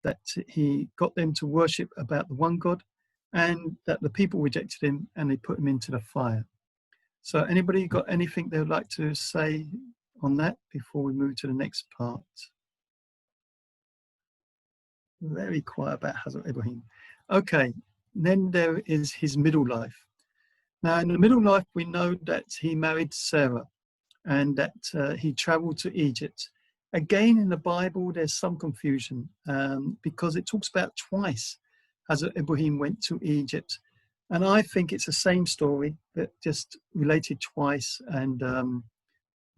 that he got them to worship about the one God, and that the people rejected him and they put him into the fire. So anybody got anything they would like to say on that before we move to the next part? Very quiet about Hazrat Ibrahim. Okay, then there is his middle life. Now, in the middle life, we know that he married Sarah and that he traveled to Egypt. Again, in the Bible, there's some confusion because it talks about twice Hazrat Ibrahim went to Egypt. And I think it's the same story, but just related twice, and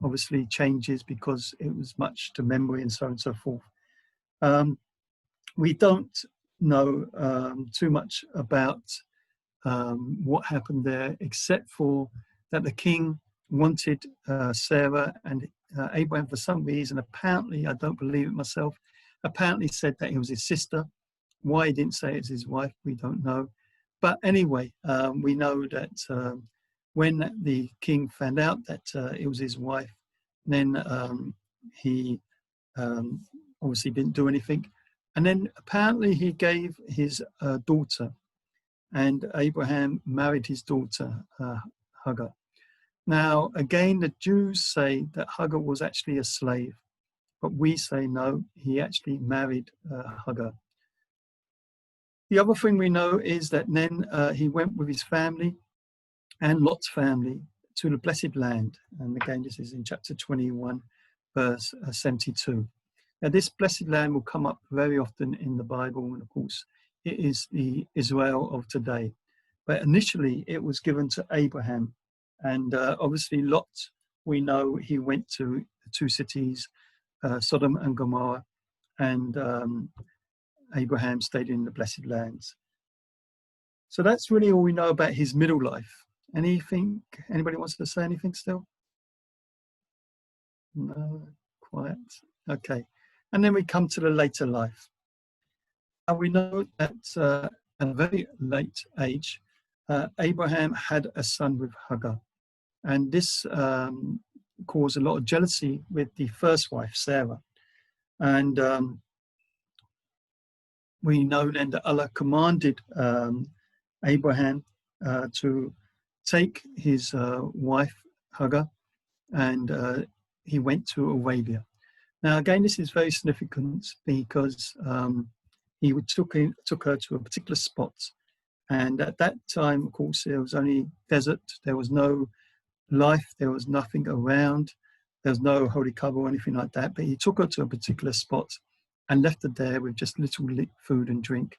obviously changes because it was much to memory and so on and so forth. We don't know too much about what happened there, except for that the king wanted Sarah and Abraham for some reason. Apparently, I don't believe it myself, apparently said that it was his sister. Why he didn't say it's his wife, we don't know. But anyway, we know that when the king found out that it was his wife, then he obviously didn't do anything. And then apparently he gave his daughter, and Abraham married his daughter, Hagar. Now, again, the Jews say that Hagar was actually a slave, but we say no, he actually married Hagar. The other thing we know is that then he went with his family and Lot's family to the blessed land. And again, this is in chapter 21, verse 72. Now, this blessed land will come up very often in the Bible, and of course, it is the Israel of today. But initially, it was given to Abraham. And obviously, Lot, we know he went to the two cities, Sodom and Gomorrah, and Abraham stayed in the blessed lands. So that's really all we know about his middle life. Anything? Anybody wants to say anything still? No? Quiet? Okay. And then we come to the later life. And we know that at a very late age, Abraham had a son with Hagar. And this caused a lot of jealousy with the first wife, Sarah. And we know then that Allah commanded Abraham to take his wife, Hagar, and he went to Arabia. Now, again, this is very significant because he took her to a particular spot. And at that time, of course, there was only desert. There was no life. There was nothing around. There was no holy cover or anything like that. But he took her to a particular spot and left her there with just little food and drink.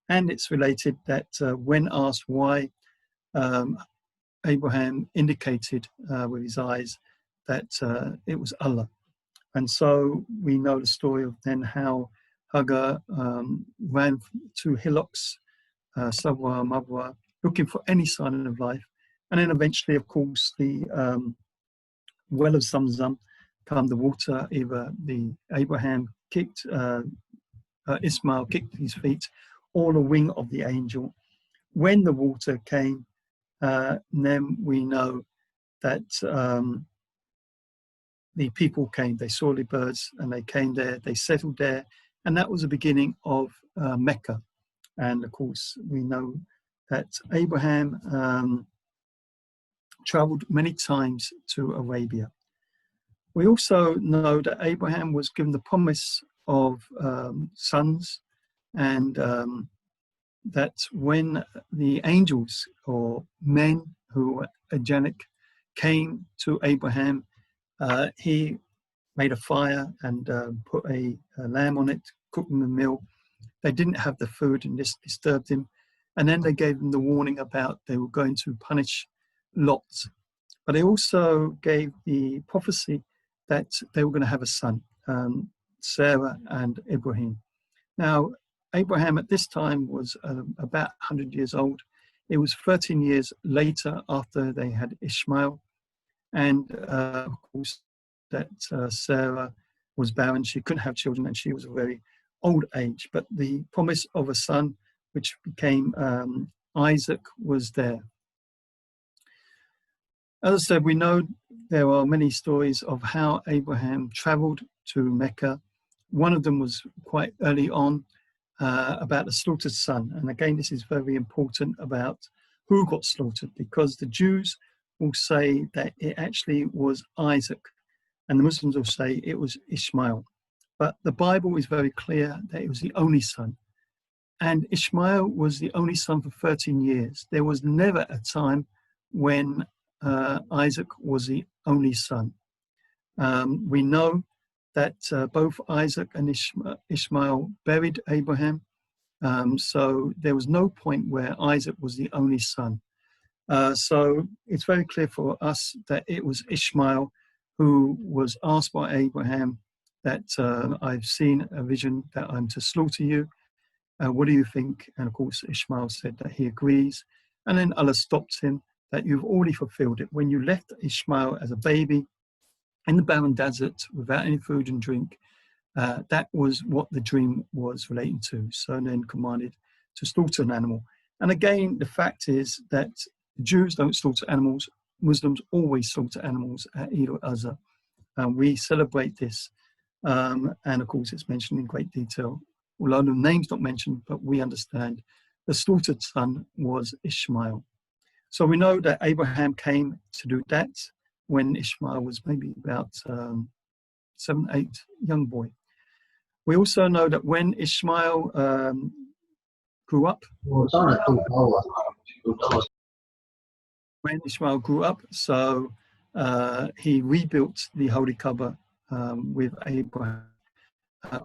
And it's related that when asked why, Abraham indicated with his eyes that it was Allah. And so we know the story of then how Hagar ran to hillocks, Sawwa, Mawwa, looking for any sign of life. And then eventually, of course, the well of Zamzam, come the water, either the Abraham kicked, Ismail kicked his feet, or the wing of the angel. When the water came, then we know that the people came. They saw the birds and they came there, they settled there, and that was the beginning of Mecca. And of course, we know that Abraham traveled many times to Arabia. We also know that Abraham was given the promise of sons, and that when the angels or men who were angelic came to Abraham, he made a fire and put a lamb on it, cooked them a meal. They didn't have the food, and this disturbed him. And then they gave them the warning about they were going to punish Lot. But they also gave the prophecy that they were going to have a son, Sarah and Ibrahim. Now, Abraham at this time was about 100 years old. It was 13 years later after they had Ishmael. And of course, that Sarah was barren. She couldn't have children, and she was a very old age. But the promise of a son, which became Isaac, was there. As I said, we know there are many stories of how Abraham traveled to Mecca. One of them was quite early on, about the slaughtered son. And again, this is very important about who got slaughtered, because the Jews will say that it actually was Isaac, and the Muslims will say it was Ishmael. But the Bible is very clear that it was the only son. And Ishmael was the only son for 13 years. There was never a time when Isaac was the only son. We know that both Isaac and Ishmael buried Abraham. So there was no point where Isaac was the only son. So it's very clear for us that it was Ishmael who was asked by Abraham that I've seen a vision that I'm to slaughter you. What do you think? And of course, Ishmael said that he agrees. And then Allah stopped him, that you've already fulfilled it. When you left Ishmael as a baby in the barren desert without any food and drink, that was what the dream was relating to. So then commanded to slaughter an animal. And again, the fact is that Jews don't slaughter animals. Muslims always slaughter animals at Eid al-Azha. We celebrate this. And of course, it's mentioned in great detail. Although the name's not mentioned, but we understand the slaughtered son was Ishmael. So we know that Abraham came to do that when Ishmael was maybe about 7, 8, young boy. We also know that when Ishmael grew up, so he rebuilt the Holy Kaaba with Abraham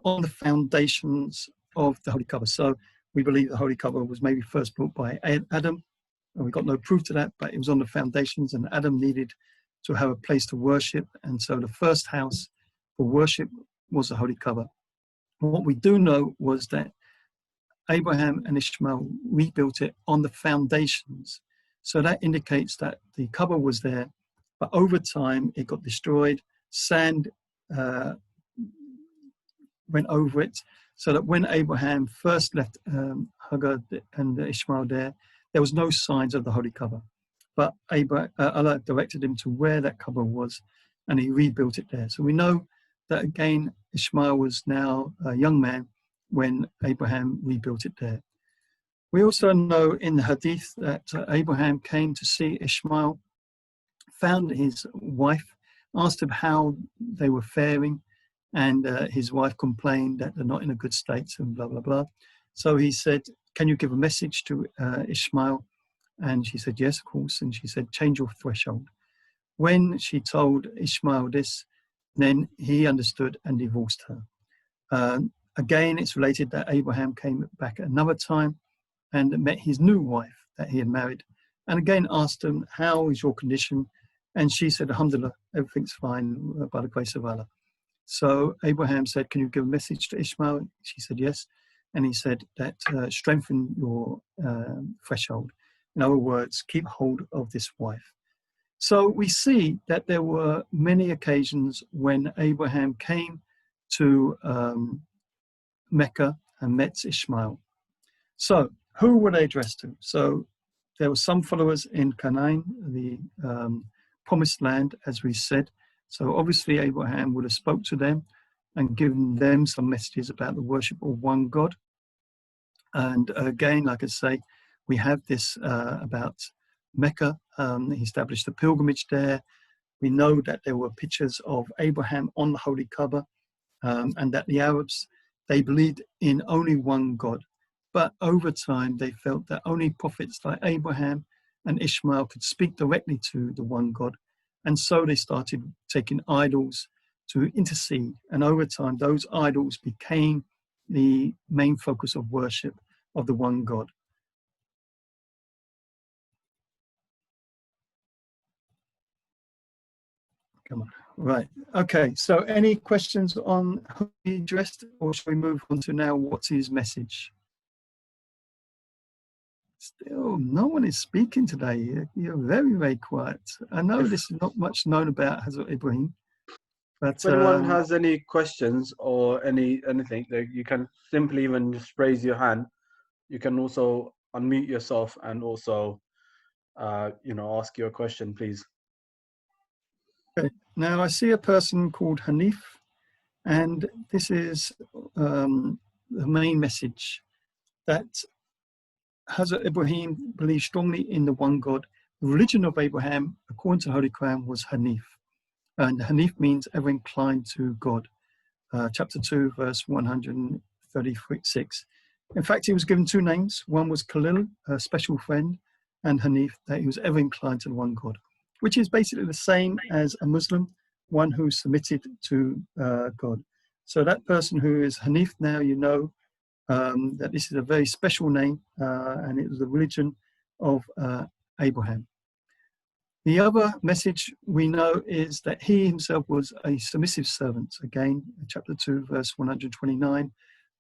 on the foundations of the Holy Kaaba. So we believe the Holy Kaaba was maybe first built by Adam, and we got no proof to that, but it was on the foundations, and Adam needed to have a place to worship, and so the first house for worship was the Holy Kaaba. What we do know was that Abraham and Ishmael rebuilt it on the foundations. So that indicates that the Kaaba was there, but over time it got destroyed. Sand went over it, so that when Abraham first left Hagar and Ishmael there was no signs of the Holy Kaaba. But Allah directed him to where that Kaaba was, and he rebuilt it there. So we know that again, Ishmael was now a young man when Abraham rebuilt it there. We also know in the hadith that Abraham came to see Ishmael, found his wife, asked him how they were faring, and his wife complained that they're not in a good state and blah, blah, blah. So he said, can you give a message to Ishmael? And she said, yes, of course. And she said, change your threshold. When she told Ishmael this, then he understood and divorced her. Again, it's related that Abraham came back another time and met his new wife that he had married. And again asked him, how is your condition? And she said, alhamdulillah, everything's fine by the grace of Allah. So Abraham said, can you give a message to Ishmael? She said, yes. And he said that strengthen your threshold. In other words, keep hold of this wife. So we see that there were many occasions when Abraham came to Mecca and met Ishmael. So who were they addressed to? So there were some followers in Canaan, the promised land, as we said. So obviously Abraham would have spoke to them and given them some messages about the worship of one God. And again, like I say, we have this about Mecca. He established a pilgrimage there. We know that there were pictures of Abraham on the Holy Kaaba, and that the Arabs, they believed in only one God. But over time, they felt that only prophets like Abraham and Ishmael could speak directly to the one God. And so they started taking idols to intercede. And over time, those idols became the main focus of worship of the one God. Come on. Right. Okay. So any questions on who he addressed, or shall we move on to now what's his message? Still, no one is speaking today. You're very, very quiet. I know this is not much known about Hazrat Ibrahim. But if anyone has any questions or anything, you can simply even just raise your hand. You can also unmute yourself and also, ask your question, please. Okay. Now I see a person called Hanif, and this is the main message that Hazrat Ibrahim believed strongly in the one God. The religion of Abraham, according to the Holy Quran, was Hanif. And Hanif means ever inclined to God. Chapter 2, verse 136. In fact, he was given two names. One was Khalil, a special friend, and Hanif, that he was ever inclined to the one God, which is basically the same as a Muslim, one who submitted to God. So that person who is Hanif now, you know that this is a very special name, and it was the religion of Abraham. The other message we know is that he himself was a submissive servant. Again, chapter 2, verse 129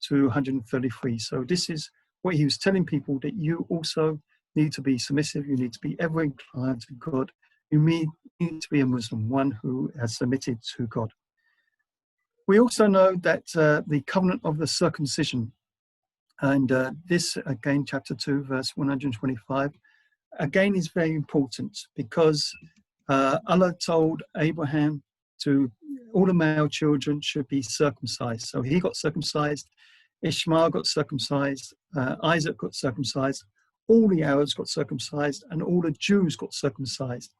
to 133. So this is what he was telling people, that you also need to be submissive. You need to be ever inclined to God. You need to be a Muslim, one who has submitted to God. We also know that the covenant of the circumcision, and this, again, chapter 2, verse 125, again is very important, because Allah told Abraham to all the male children should be circumcised. So he got circumcised, Ishmael got circumcised, Isaac got circumcised, all the Arabs got circumcised, and all the Jews got circumcised.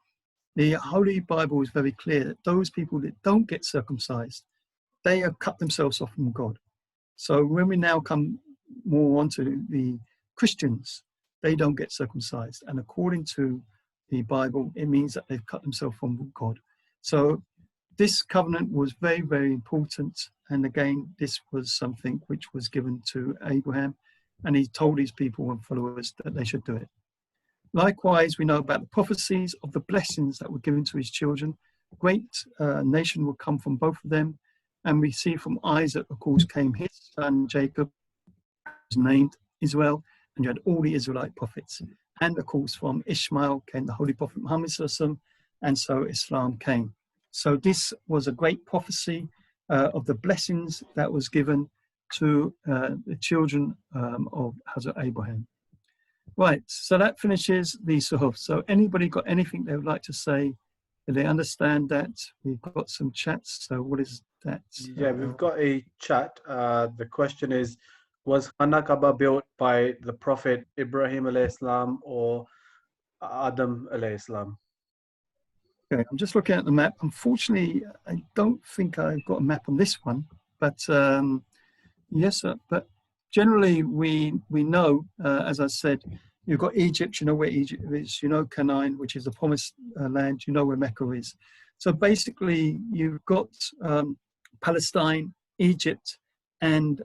The Holy Bible is very clear that those people that don't get circumcised, they have cut themselves off from God. So when we now come more onto the Christians, they don't get circumcised. And according to the Bible, it means that they've cut themselves from God. So this covenant was very, very important. And again, this was something which was given to Abraham, and he told his people and followers that they should do it. Likewise, we know about the prophecies of the blessings that were given to his children. Great nation will come from both of them. And we see from Isaac, of course, came his son Jacob, who was named Israel, and you had all the Israelite prophets. And of course, from Ishmael came the Holy Prophet Muhammad, and so Islam came. So this was a great prophecy of the blessings that was given to the children of Hazrat Abraham. Right, so that finishes the Suhuf. So anybody got anything they would like to say? Do they understand that? We've got some chats, so what is that? Yeah, we've got a chat. The question is, was Khana Kaaba built by the Prophet Ibrahim alayhi salam or Adam alayhi salam? Okay, I'm just looking at the map. Unfortunately, I don't think I've got a map on this one, but yes, but generally we know, as I said, you've got Egypt, you know where Egypt is, you know Canaan, which is the promised land, you know where Mecca is. So basically you've got Palestine, Egypt, and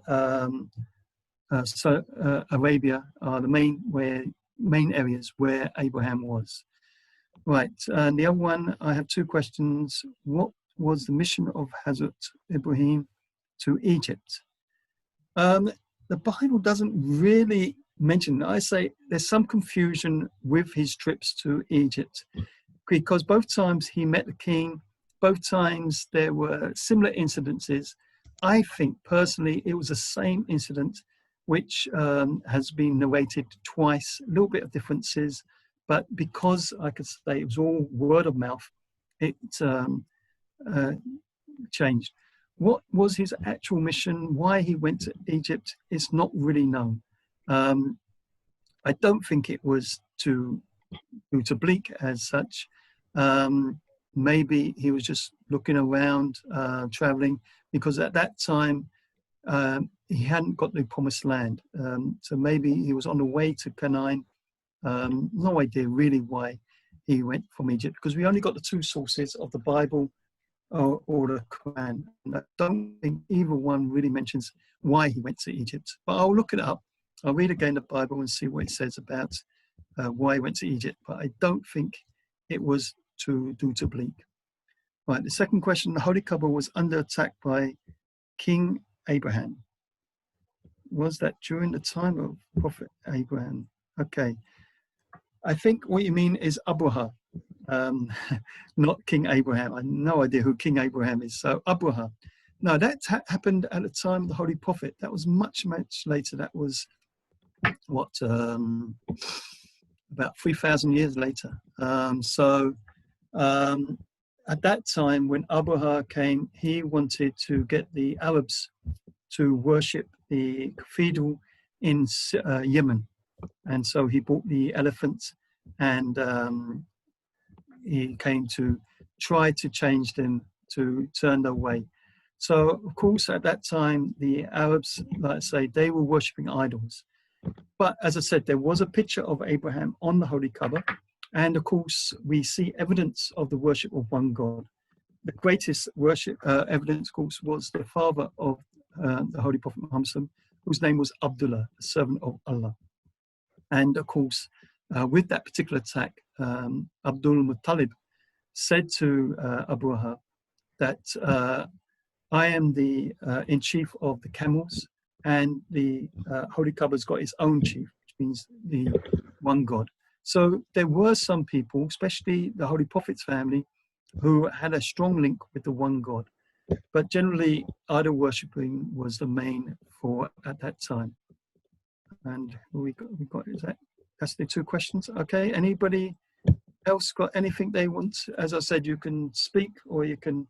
Arabia are the main areas where Abraham was. Right, and the other one, I have two questions. What was the mission of Hazrat Ibrahim to Egypt? The Bible doesn't really mention. I say there's some confusion with his trips to Egypt, because both times he met the king, both times there were similar incidences. I think personally it was the same incident which has been narrated twice, a little bit of differences, but because I could say it was all word of mouth, it changed. What was his actual mission? Why he went to Egypt is not really known. I don't think it was to Tabligh as such. Maybe he was just looking around, traveling, because at that time he hadn't got the promised land. So maybe he was on the way to Canaan. No idea really why he went from Egypt, because we only got the two sources of the Bible or the Quran. And I don't think either one really mentions why he went to Egypt. But I'll look it up. I'll read again the Bible and see what it says about why he went to Egypt. But I don't think it was to do Tabligh. Right, the second question, the Holy Kaaba was under attack by King Abraham. Was that during the time of Prophet Abraham? Okay. I think what you mean is Abraha, not King Abraham. I have no idea who King Abraham is. So Abraha. No, that happened at the time of the Holy Prophet. That was much, much later. That was, what, about 3,000 years later. At that time, when Abraha came, he wanted to get the Arabs to worship the cathedral in Yemen. And so he bought the elephants, and he came to try to change them, to turn their way. So, of course, at that time, the Arabs, like I say, they were worshipping idols. But as I said, there was a picture of Abraham on the Holy Kaaba. And of course, we see evidence of the worship of one God. The greatest worship evidence, of course, was the father of the Holy Prophet Muhammad, whose name was Abdullah, the servant of Allah. And of course, with that particular attack, Abdul Muttalib said to Abraha that I am the in chief of the camels, and the Holy Kaaba's got its own chief, which means the one God. So there were some people, especially the Holy Prophet's family, who had a strong link with the one God. But generally, idol worshipping was the main for at that time. And we got that's the two questions. Okay, anybody else got anything they want? As I said, you can speak or you can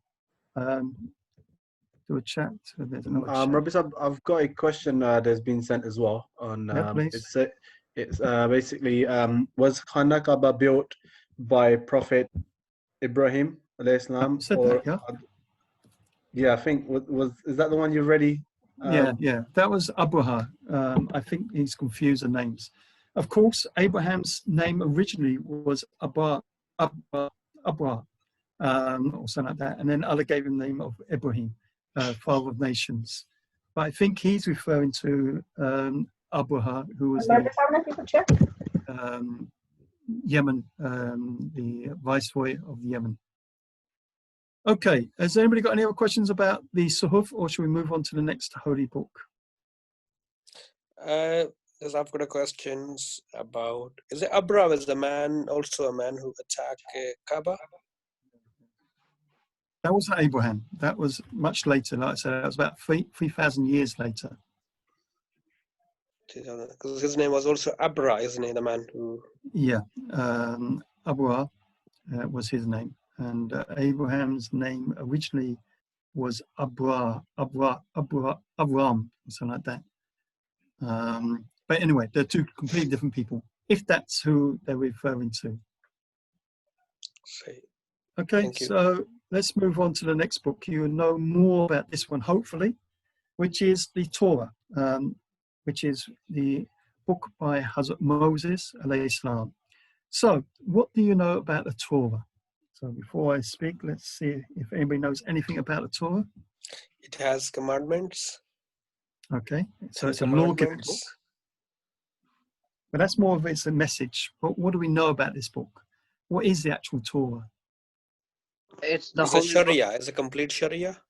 do a chat. So there's another chat. Rabbi Sab, I've got a question that's been sent as well. On it's basically was Khana Kaaba built by Prophet Ibrahim alayhi salam, or that, yeah. Yeah, I think is that the one you've already? Yeah, that was Abraha. I think he's confused the names. Of course, Abraham's name originally was Abra, or something like that, and then Allah gave him the name of Ibrahim, father of nations. But I think he's referring to Abraha, who was the Yemen, the viceroy of Yemen. Okay, has anybody got any other questions about the Suhuf, or should we move on to the next holy book? Yes, I've got a questions about, is it Abra was the man, also a man who attacked Kaaba? That wasn't Abraham. That was much later. Like I said, that was about 3,000 years later. Because his name was also Abra, isn't he, the man who... Yeah, Abra was his name. And Abraham's name originally was Abram, or something like that. But anyway, they're two completely different people, if that's who they're referring to. Okay, so let's move on to the next book. You will know more about this one, hopefully, which is the Torah, which is the book by Hazrat Moses, alayhi salam. So, what do you know about the Torah? So before I speak, let's see if anybody knows anything about the Torah. It has commandments. Okay, so it's a law-giving book. But that's more of it's a message. But what do we know about this book? What is the actual Torah? It's a Sharia. It's a complete Sharia.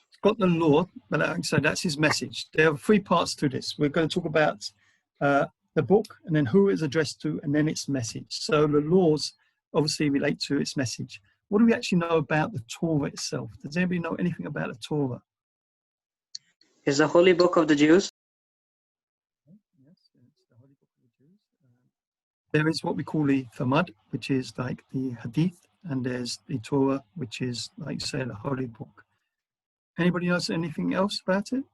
It's got the law, but like I said, that's his message. There are three parts to this. We're going to talk about the book, and then who it's addressed to, and then its message. So the laws obviously relate to its message. What do we actually know about the Torah itself? Does anybody know anything about the Torah? Is the holy book of the Jews? Yes, it's the holy book of the Jews. There is what we call the Talmud, which is like the Hadith, and there's the Torah, which is, like you say, the holy book. Anybody knows anything else about it?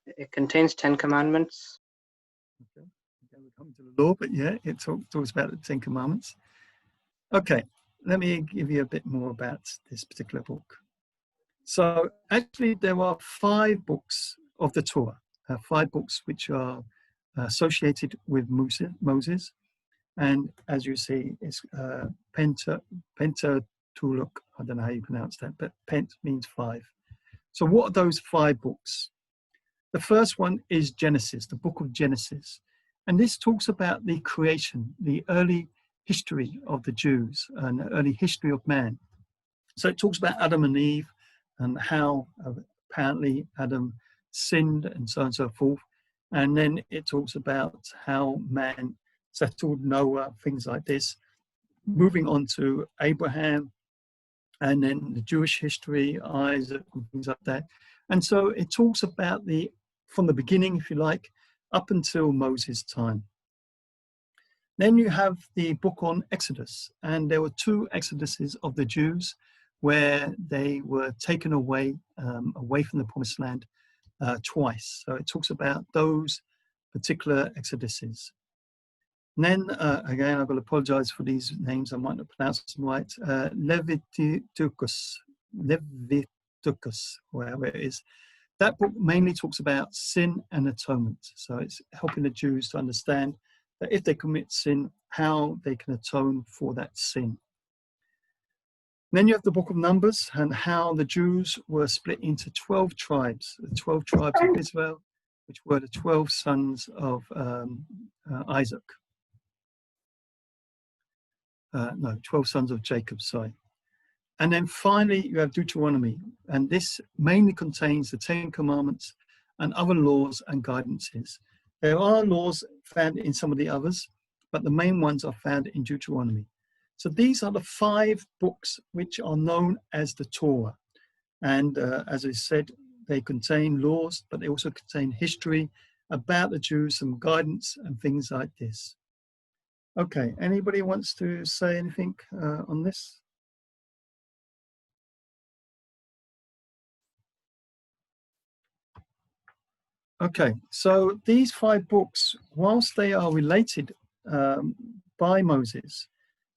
It contains 10 commandments. Okay, we're coming to the law, but yeah, it talks about the 10 commandments. Okay, let me give you a bit more about this particular book. So actually there are 5 books of the Torah, 5 books which are associated with Moses. And as you see, it's Pentateuch. I don't know how you pronounce that, but Pent means 5. So what are those 5 books? The first one is Genesis, the book of Genesis. And this talks about the creation, the early history of the Jews and the early history of man. So it talks about Adam and Eve and how apparently Adam sinned and so on and so forth. And then it talks about how man settled, Noah, things like this. Moving on to Abraham, and then the Jewish history, Isaac, and things like that. And so it talks about from the beginning, if you like, up until Moses' time. Then you have the book on Exodus, and there were 2 Exoduses of the Jews. where they were taken away, away from the promised land twice. So it talks about those particular exoduses. And then, again, I've got to apologize for these names, I might not pronounce them right. Leviticus, wherever it is. That book mainly talks about sin and atonement. So it's helping the Jews to understand that if they commit sin, how they can atone for that sin. Then you have the book of Numbers and how the Jews were split into 12 tribes, the 12 tribes of Israel, which were the 12 sons of Isaac. 12 sons of Jacob, sorry. And then finally, you have Deuteronomy, and this mainly contains the 10 Commandments and other laws and guidances. There are laws found in some of the others, but the main ones are found in Deuteronomy. So these are the 5 books which are known as the Torah. And as I said, they contain laws, but they also contain history about the Jews, some guidance and things like this. Okay, anybody wants to say anything on this? Okay, so these 5 books, whilst they are related by Moses,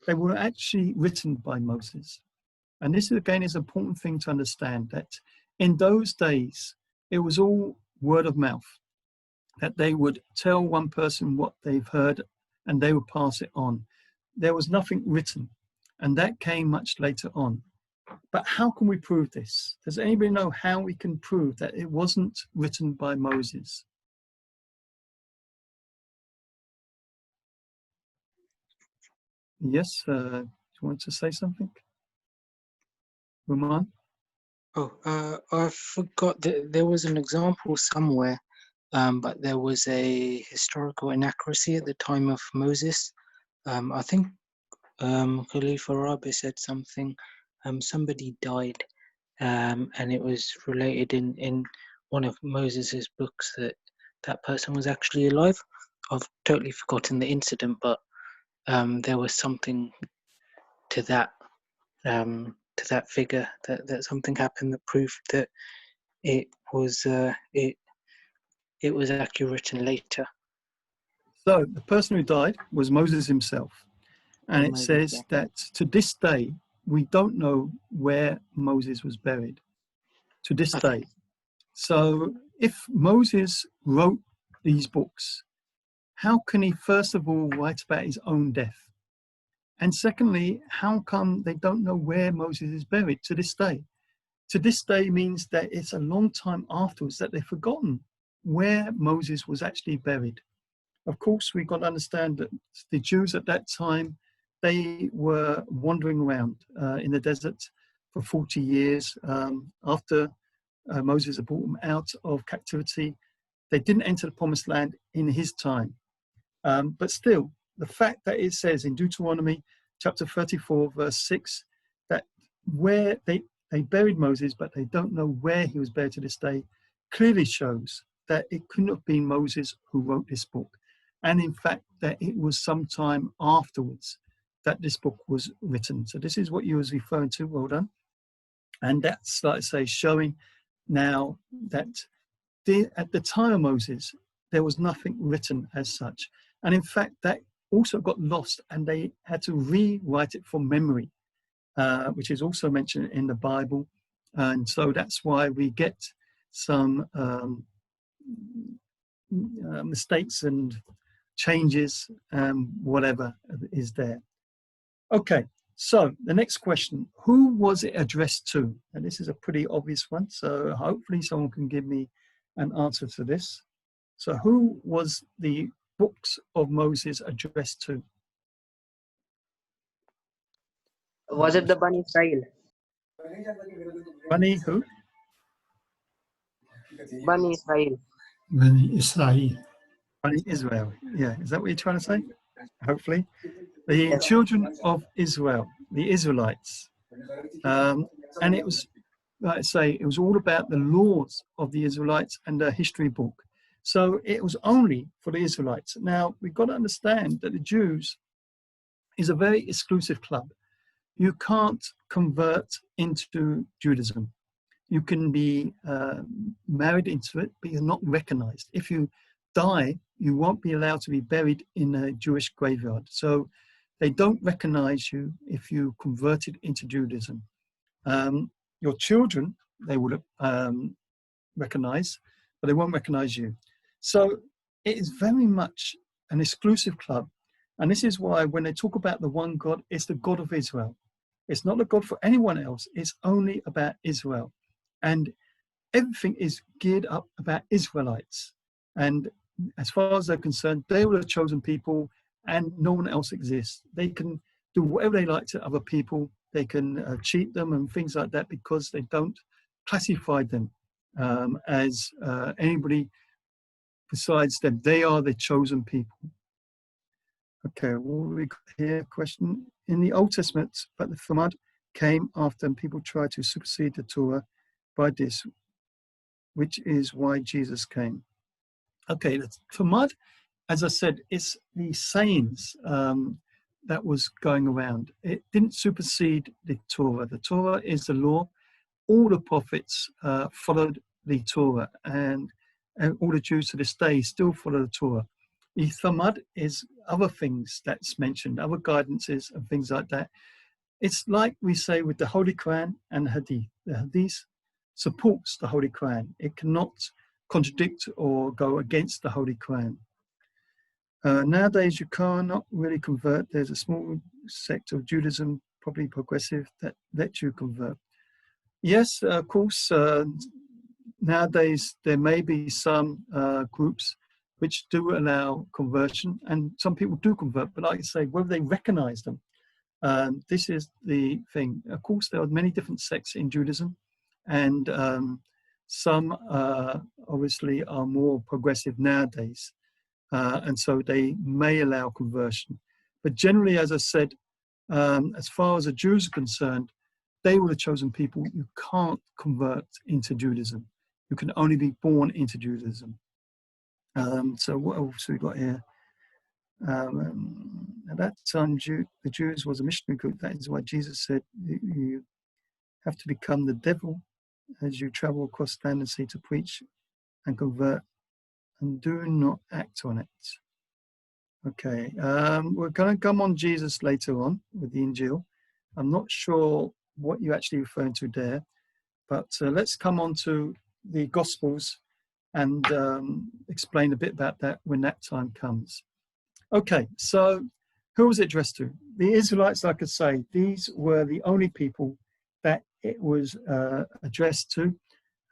they were actually written by Moses. And this, again, is an important thing to understand, that in those days, it was all word of mouth, that they would tell one person what they've heard and they would pass it on. There was nothing written, and that came much later on. But how can we prove this? Does anybody know how we can prove that it wasn't written by Moses? Yes, do you want to say something? Roman? Oh, I forgot that there was an example somewhere, but there was a historical inaccuracy at the time of Moses. I think Khalifa Rabi said something, somebody died, and it was related in one of Moses's books that that person was actually alive. I've totally forgotten the incident, but there was something to that figure that something happened that proved that it was actually written later. So the person who died was Moses himself. And it says that to this day, we don't know where Moses was buried. To this day. So if Moses wrote these books, how can he first of all write about his own death? And secondly, how come they don't know where Moses is buried to this day? To this day means that it's a long time afterwards that they've forgotten where Moses was actually buried. Of course, we've got to understand that the Jews at that time, they were wandering around in the desert for 40 years after Moses had brought them out of captivity. They didn't enter the promised land in his time. But still, the fact that it says in Deuteronomy chapter 34, verse 6, that where they buried Moses, but they don't know where he was buried to this day, clearly shows that it couldn't have been Moses who wrote this book. And in fact, that it was some time afterwards that this book was written. So this is what you was referring to, well done. And that's, like I say, showing now that at the time of Moses, there was nothing written as such. And in fact, that also got lost and they had to rewrite it from memory, which is also mentioned in the Bible. And so that's why we get some mistakes and changes, whatever is there. Okay, so the next question, who was it addressed to? And this is a pretty obvious one, so hopefully someone can give me an answer to this. So who was the books of Moses addressed to? Was it the Bani Israel? Bani who? Bani Israel. Bani Israel. Bani Israel, yeah, is that what you're trying to say? Hopefully. The Yes. children of Israel, the Israelites. And it was, like I say, it was all about the laws of the Israelites and their history book. So it was only for the Israelites. Now, we've got to understand that the Jews is a very exclusive club. you can't convert into Judaism. You can be married into it, but you're not recognized. If you die, you won't be allowed to be buried in a Jewish graveyard. So they don't recognize you if you converted into Judaism. Your children, they would recognize, but they won't recognize you. So it is very much an exclusive club. And this is why when they talk about the one God, it's the God of Israel. It's not the God for anyone else. It's only about Israel. And everything is geared up about Israelites. And as far as they're concerned, they were the chosen people and no one else exists. They can do whatever they like to other people. They can cheat them and things like that because they don't classify them as anybody besides them. They are the chosen people. Okay, what we got here? Question. In the Old Testament, but the Thamad came after and people tried to supersede the Torah by this, which is why Jesus came. Okay, the Thamad, as I said, it's the sayings that was going around. It didn't supersede the Torah. The Torah is the law. All the prophets followed the Torah, and all the Jews to this day still follow the Torah. The Thamad is other things that's mentioned, other guidances and things like that. It's like we say with the Holy Quran and the Hadith. The Hadith supports the Holy Quran. It cannot contradict or go against the Holy Quran. Nowadays, you cannot really convert. There's a small sect of Judaism, probably progressive, that lets you convert. Yes, of course, nowadays there may be some groups which do allow conversion, and some people do convert, but like I say, whether they recognize them, this is the thing. Of course, there are many different sects in Judaism, and some obviously are more progressive nowadays, and so they may allow conversion. But generally, as I said, as far as the Jews are concerned, they were the chosen people. You can't convert into Judaism. You can only be born into Judaism. So what else we got here? At that time, the Jews was a missionary group. That is why Jesus said you have to become the devil as you travel across land and sea to preach and convert, and do not act on it. Okay, we're going to come on Jesus later on with the Injil. I'm not sure what you're actually referring to there, but let's come on to the Gospels and explain a bit about that when that time comes. Okay, so who was it addressed to? The Israelites, like I say, these were the only people that it was addressed to,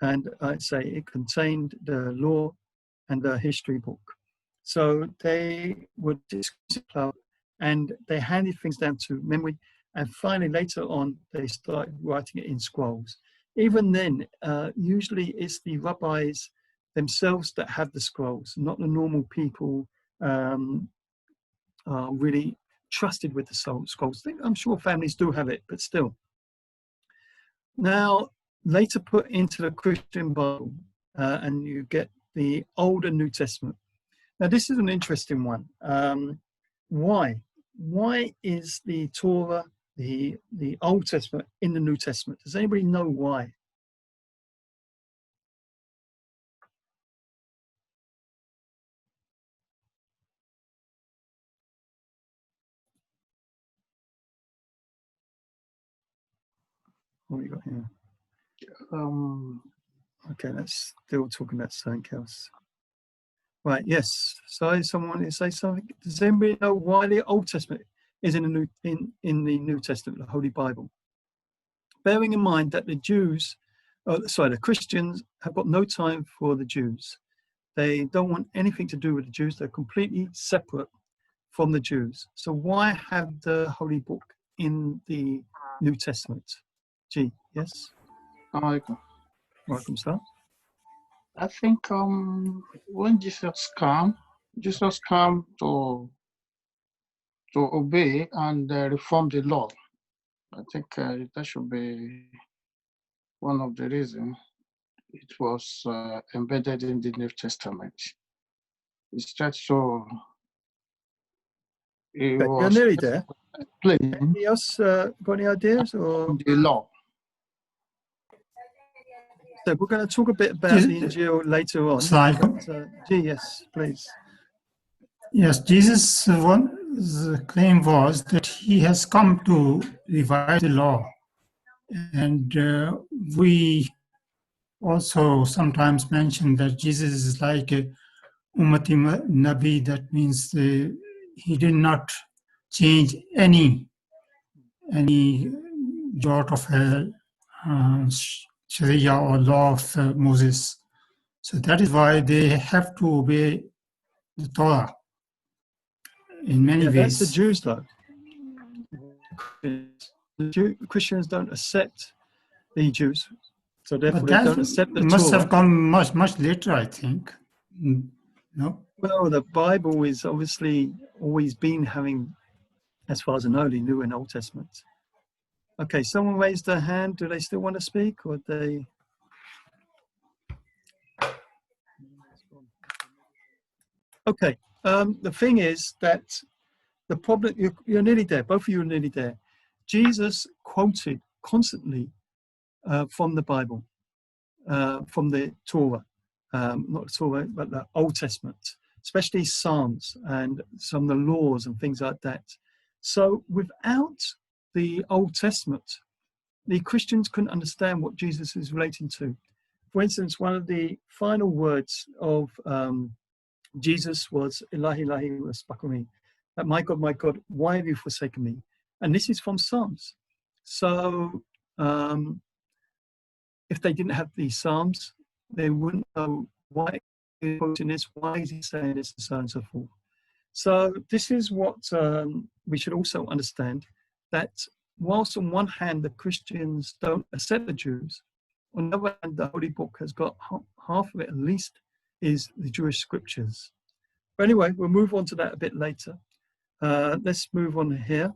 and I'd say it contained the law and the history book. So they would discuss it, and they handed things down to memory, and finally later on they started writing it in scrolls. Even then, usually it's the rabbis themselves that have the scrolls, not the normal people are really trusted with the scrolls. I'm sure families do have it, but still. Now, later put into the Christian Bible, and you get the Old and New Testament. Now, this is an interesting one. Why? Why is the Torah, the Old Testament, in the New Testament? Does anybody know why? What have we got here? Okay, that's still talking about something else. Right, yes. So someone wanted to say something. Does anybody know why the Old Testament is in the New Testament, the Holy Bible? Bearing in mind that the Christians have got no time for the Jews. They don't want anything to do with the Jews. They're completely separate from the Jews. So why have the Holy Book in the New Testament? Gee, yes? Welcome, sir. I think when Jesus came to obey and reform the law. I think that should be one of the reasons it was embedded in the New Testament. It's just so. You're nearly there. Please, Anybody else got any ideas? Or the law. so we're going to talk a bit about Yes. the Injil later on. Slide. But, yes, please. Yes, Jesus' the claim was that he has come to revise the law. And we also sometimes mention that Jesus is like a Ummati Nabi. That means he did not change any jot of Sharia or law of Moses. So that is why they have to obey the Torah in many Yeah, that's the ways. Jews, though. Christians don't accept the Jews, so therefore But they don't that accept the must Torah. have come much later, I think. No? Well, the Bible is obviously always been having, as far as I know, the New and Old Testament. Okay, someone raised their hand. Do they still want to speak, or they? Okay. The thing is that the problem. You're nearly there. Both of you are nearly there. Jesus quoted constantly from the Bible, from the Torah, not the Torah, but the Old Testament, especially Psalms and some of the laws and things like that. So without the Old Testament, the Christians couldn't understand what Jesus is relating to. For instance, one of the final words of Jesus was Ilahi Ilahi wasbakuni, that my God, why have you forsaken me? And this is from Psalms. So if they didn't have these Psalms, they wouldn't know why he's quoting this, why is he saying this, and so on and so forth. So this is what we should also understand, that whilst on one hand the Christians don't accept the Jews, on the other hand the Holy Book has got half of it at least is the Jewish scriptures. But anyway, we'll move on to that a bit later. Let's move on here,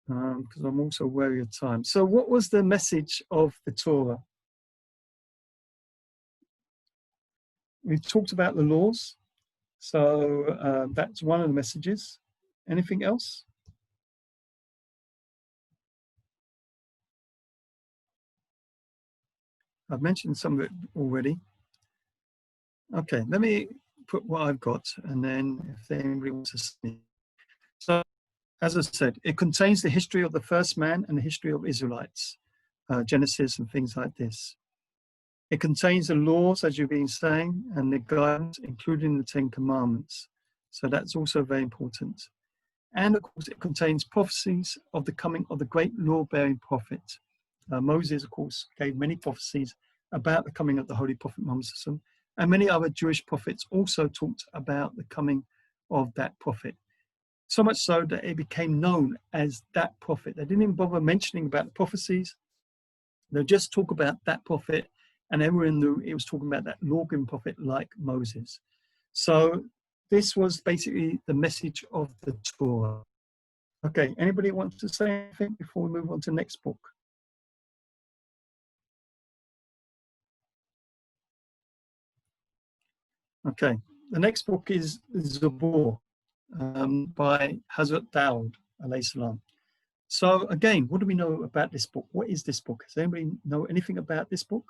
because I'm also wary of time. So what was the message of the Torah? We've talked about the laws. So that's one of the messages. Anything else? I've mentioned some of it already. Okay, let me put what I've got, and then if anybody wants to see. So, as I said, it contains the history of the first man and the history of Israelites, Genesis and things like this. It contains the laws, as you've been saying, and the guidance, including the Ten Commandments. So that's also very important. And of course, it contains prophecies of the coming of the great law-bearing prophet. Moses, of course, gave many prophecies about the coming of the Holy Prophet Muhammad, and many other Jewish prophets also talked about the coming of that prophet. So much so that it became known as that prophet. They didn't even bother mentioning about the prophecies. They'll just talk about that prophet, and everyone knew it was talking about that law-giving prophet like Moses. So this was basically the message of the Torah. Okay, anybody want to say anything before we move on to the next book? Okay, the next book is Zabur by Hazrat Dawud alayhi salam. So again, what do we know about this book? What is this book? Does anybody know anything about this book?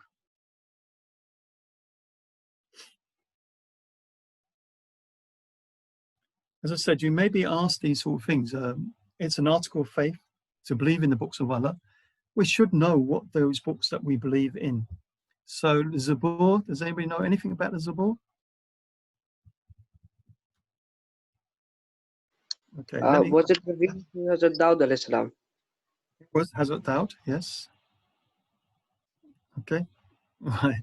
As I said, you may be asked these sort of things. It's an article of faith to believe in the books of Allah. We should know what those books that we believe in. So the Zabur, does anybody know anything about the Zabur? Okay, Was it revealed to Hazrat Dawud alayhi salam? It was Hazrat Dawud, yes. Okay, right.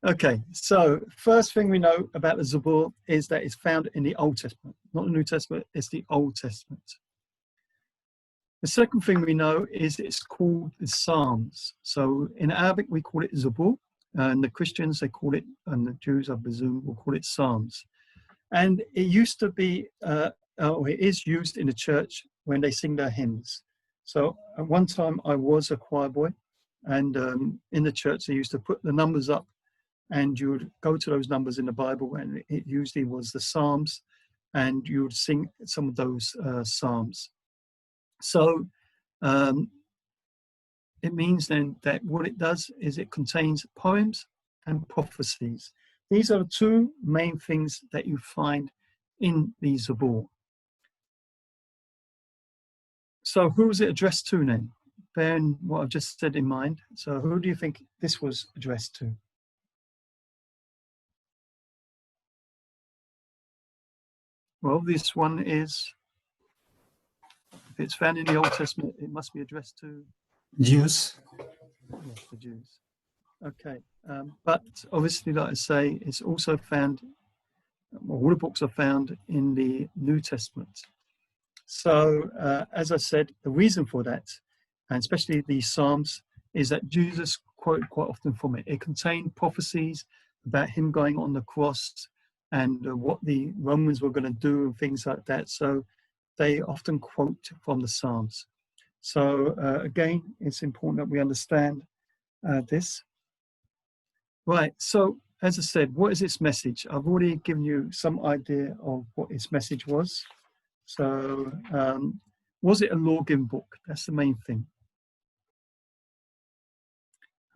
Okay, so first thing we know about the Zabur is that it's found in the Old Testament, not the New Testament, it's the Old Testament. The second thing we know is it's called the Psalms. So in Arabic, we call it Zabur, and the Christians, they call it, and the Jews, I presume, will call it Psalms. And it used to be, or it is used in the church when they sing their hymns. So at one time I was a choir boy, and in the church they used to put the numbers up, and you would go to those numbers in the Bible, and it usually was the Psalms, and you would sing some of those Psalms. So it means then that what it does is it contains poems and prophecies. These are the two main things that you find in the Zabur. So who was it addressed to then? Bearing what I've just said in mind. So who do you think this was addressed to? Well, this one is, if it's found in the Old Testament, it must be addressed to Jews. yes, the Jews. Okay, but obviously, like I say, it's also found, all the books are found in the New Testament. So, as I said, the reason for that, and especially the Psalms, is that Jesus quoted quite often from it. It contained prophecies about him going on the cross and what the Romans were going to do and things like that. So they often quote from the Psalms. So again, it's important that we understand this. Right, so as I said, what is its message? I've already given you some idea of what its message was. So was it a law-giving book? That's the main thing.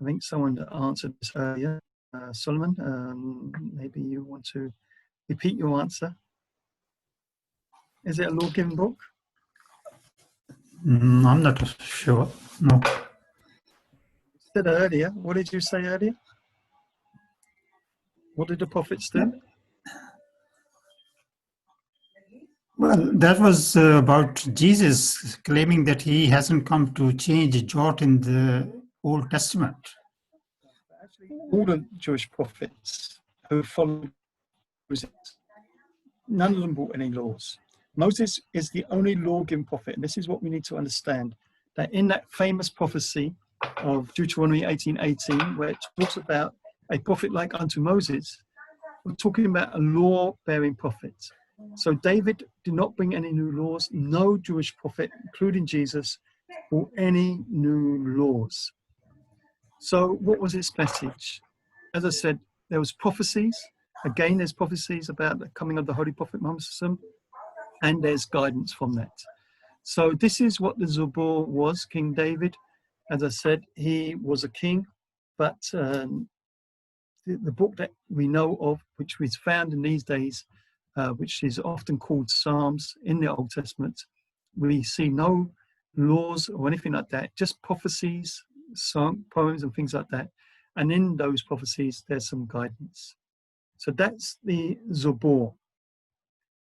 I think someone answered this earlier. Solomon, maybe you want to repeat your answer. Is it a law-giving book? I'm not sure. No. You said earlier. What did you say earlier? What did the prophets do? Well, that was about Jesus claiming that he hasn't come to change a jot in the Old Testament. Actually, all the Jewish prophets who followed Moses, none of them brought any laws. Moses is the only law-giving prophet, and this is what we need to understand, that in that famous prophecy of Deuteronomy 18:18, where it talks about a prophet like unto Moses, we're talking about a law-bearing prophet. So David did not bring any new laws. No Jewish prophet, including Jesus, brought any new laws. So what was its message? As I said, there was prophecies. Again, there's prophecies about the coming of the Holy Prophet Muhammad, and there's guidance from that. So this is what the Zabur was, King David. As I said, he was a king, but the book that we know of, which is found in these days, which is often called Psalms in the Old Testament, we see no laws or anything like that, just prophecies, poems and things like that. And in those prophecies, there's some guidance. So that's the Zabur.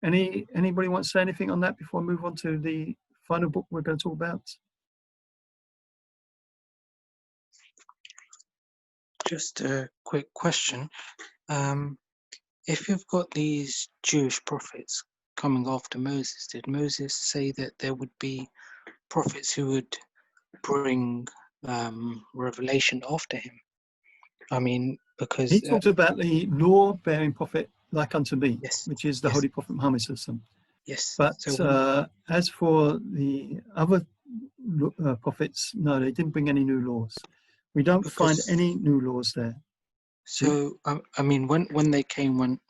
Anybody want to say anything on that before I move on to the final book we're going to talk about? Just a quick question. If you've got these Jewish prophets coming after Moses, did Moses say that there would be prophets who would bring revelation after him? I mean, because He talked about the law-bearing prophet like unto me, yes, which is the yes, Holy Prophet Muhammad. yes. But So as for the other prophets, no, they didn't bring any new laws. We don't find because any new laws there. so I mean, when they came, when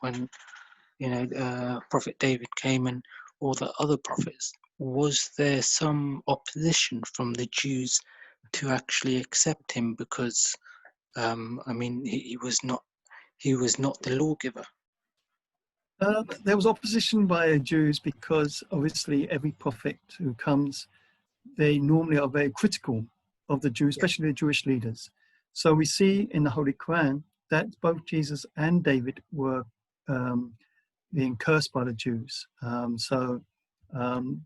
Prophet David came and all the other prophets, was there some opposition from the Jews to actually accept him? Because I mean, he was not the lawgiver. There was opposition by Jews because obviously every prophet who comes, they normally are very critical of the Jews, especially the Jewish leaders. So we see in the Holy Qur'an that both Jesus and David were being cursed by the Jews.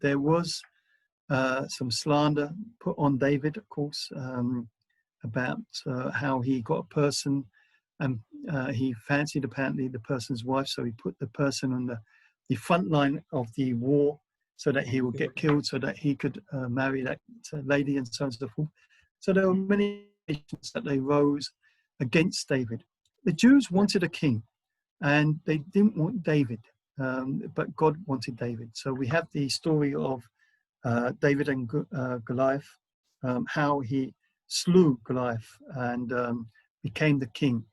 There was some slander put on David, of course, about how he got a person and he fancied apparently the person's wife, so he put the person on the front line of the war so that he would get killed, so that he could marry that lady and so on and so forth. So there were many nations that they rose against David. The Jews wanted a king, and they didn't want David, but God wanted David. So we have the story of David and Goliath, how he slew Goliath and became the king.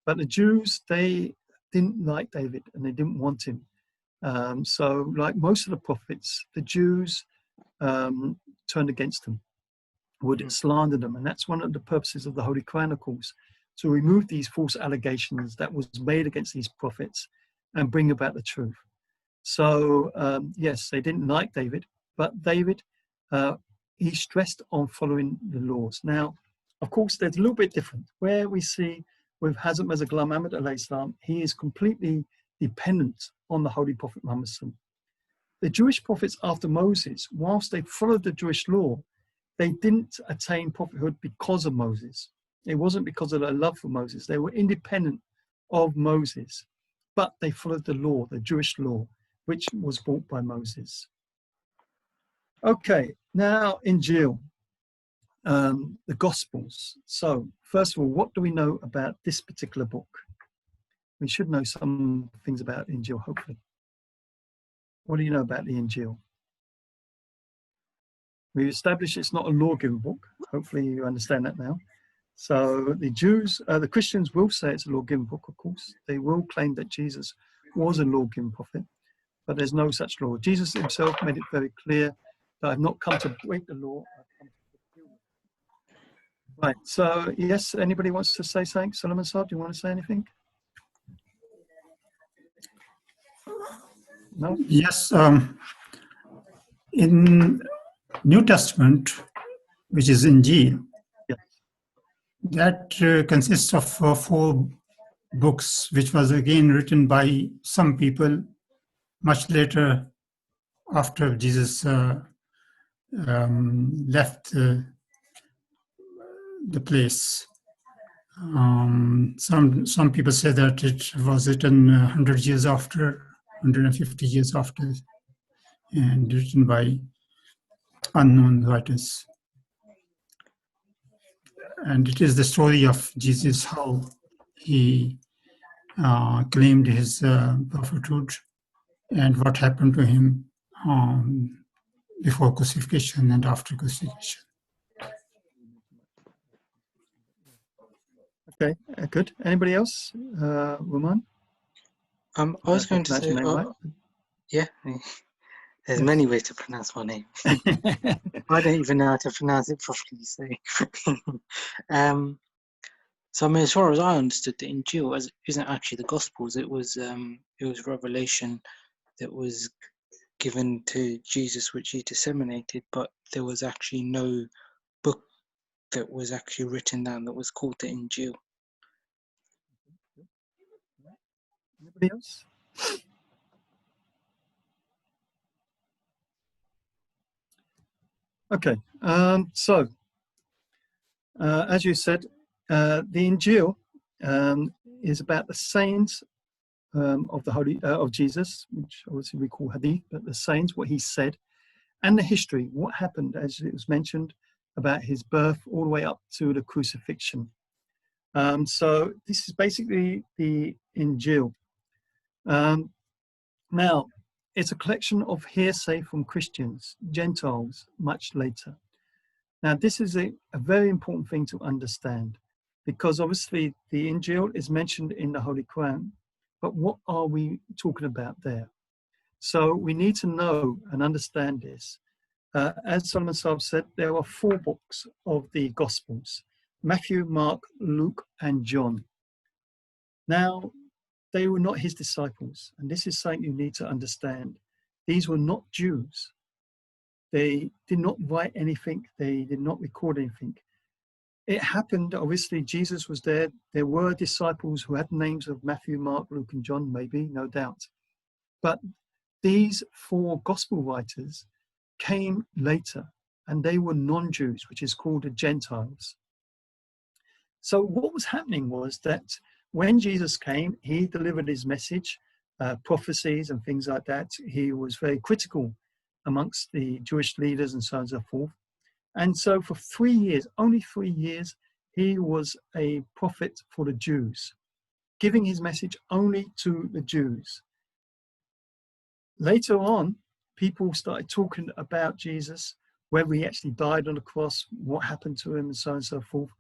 But the Jews, they didn't like David and they didn't want him. So like most of the prophets, the Jews turn against them, would slander them. And that's one of the purposes of the Holy Chronicles, to remove these false allegations that was made against these prophets and bring about the truth. So, yes, they didn't like David, but David, he stressed on following the laws. Now, of course, there's a little bit different. Where we see with Hazrat Mirza Ghulam Muhammad alayhi salam, he is completely dependent on the Holy Prophet Muhammad. The Jewish prophets after Moses, whilst they followed the Jewish law, they didn't attain prophethood because of Moses. It wasn't because of their love for Moses. They were independent of Moses, but they followed the law, the Jewish law, which was brought by Moses. Okay, now Injil, the Gospels. So, first of all, what do we know about this particular book? We should know some things about Injil, hopefully. What do you know about the Injil? We established it's not a law-giving book. Hopefully you understand that now. So the Jews, the Christians will say it's a law-giving book, of course. They will claim that Jesus was a law-giving prophet, but there's no such law. Jesus himself made it very clear that I've not come to break the law, I've come to fulfill it. Right, so yes, anybody wants to say something? Solomon Saab, do you want to say anything? No? Yes, in New Testament, which is Injil, Yeah. that consists of 4 books, which was again written by some people much later after Jesus left the place. Some people say that it was written 100 years after, 150 years after, and written by unknown writers. And it is the story of Jesus, how he claimed his prophethood and what happened to him before crucifixion and after crucifixion. Okay, good. Anybody else? Roman? I was going to Pronounce say, your name right? yeah, there's Yes. many ways to pronounce my name. I don't even know how to pronounce it properly. So I mean, as far as I understood, the Injil isn't actually the Gospels. It was revelation that was given to Jesus, which he disseminated. But there was actually no book that was actually written down that was called the Injil. Anybody else? Okay, so as you said, the Injil is about the sayings of the of Jesus, which obviously we call Hadith, but the sayings, what he said, and the history, what happened, as it was mentioned, about his birth all the way up to the crucifixion. So this is basically the Injil. Now, it's a collection of hearsay from Christians, Gentiles, much later. Now, this is a very important thing to understand, because obviously the Injil is mentioned in the Holy Quran, but what are we talking about there? So we need to know and understand this. As Solomon Saab said, there are 4 books of the Gospels: Matthew, Mark, Luke, and John. Now, they were not his disciples, and this is something you need to understand. These were not Jews. They did not write anything. They did not record anything. It happened, obviously, Jesus was there. There were disciples who had names of Matthew, Mark, Luke, and John, maybe, no doubt. But these 4 gospel writers came later, and they were non-Jews, which is called the Gentiles. So what was happening was that when Jesus came, he delivered his message, prophecies and things like that. He was very critical amongst the Jewish leaders and so on and so forth. And so for 3 years, only 3 years, he was a prophet for the Jews, giving his message only to the Jews. Later on, people started talking about Jesus, whether he actually died on the cross, what happened to him, and so on and so forth.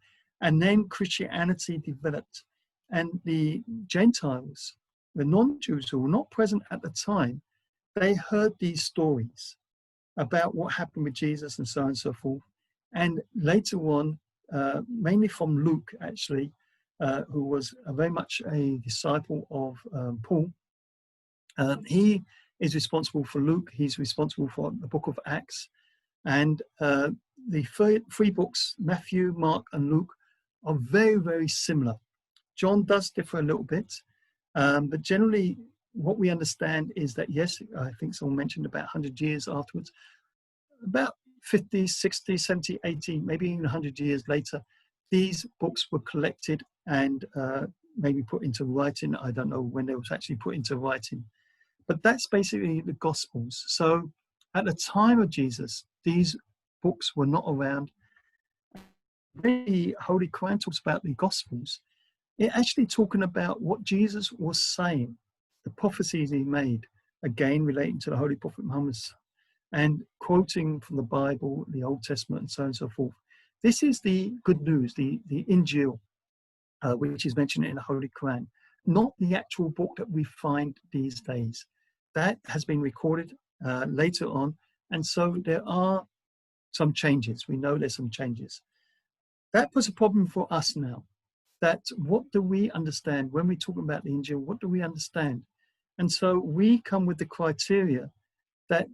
And then Christianity developed. And the Gentiles, the non-Jews who were not present at the time, they heard these stories. about what happened with Jesus and so on and so forth. And later on, mainly from Luke, actually, who was very much a disciple of Paul. He is responsible for Luke. He's responsible for the book of Acts. And the three books, Matthew, Mark, and Luke, are very, very similar. John does differ a little bit, but generally what we understand is that, yes, I think someone mentioned about 100 years afterwards, about 50, 60, 70, 80, maybe even 100 years later, these books were collected and maybe put into writing. I don't know when they was actually put into writing, but that's basically the Gospels. So at the time of Jesus, these books were not around. The Holy Quran talks about the Gospels. It actually talking about what Jesus was saying, the prophecies he made, again relating to the Holy Prophet Muhammad, and quoting from the Bible, the Old Testament, and so on and so forth. This is the good news, the Injil, which is mentioned in the Holy Quran, not the actual book that we find these days. That has been recorded later on, and so there are some changes. We know there's some changes. That puts a problem for us now. That what do we understand when we talk about the Injil? What do we understand? And so we come with the criteria that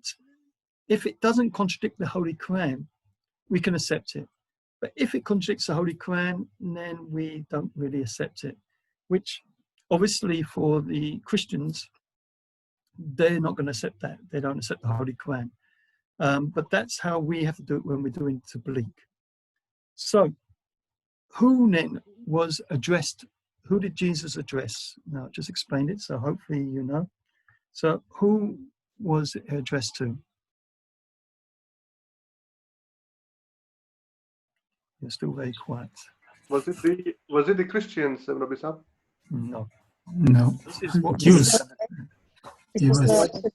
if it doesn't contradict the Holy Quran, we can accept it. But if it contradicts the Holy Quran, then we don't really accept it, which obviously for the Christians, they're not going to accept that. They don't accept the Holy Quran. But that's how we have to do it when we're doing Tabligh. So who then was addressed? Who did Jesus address? Now, I just explained it, so hopefully you know. So who was it addressed to? You're still very quiet. Was it the Christians, Rabbi Sahab? No. No, This is what Jews. It was was- the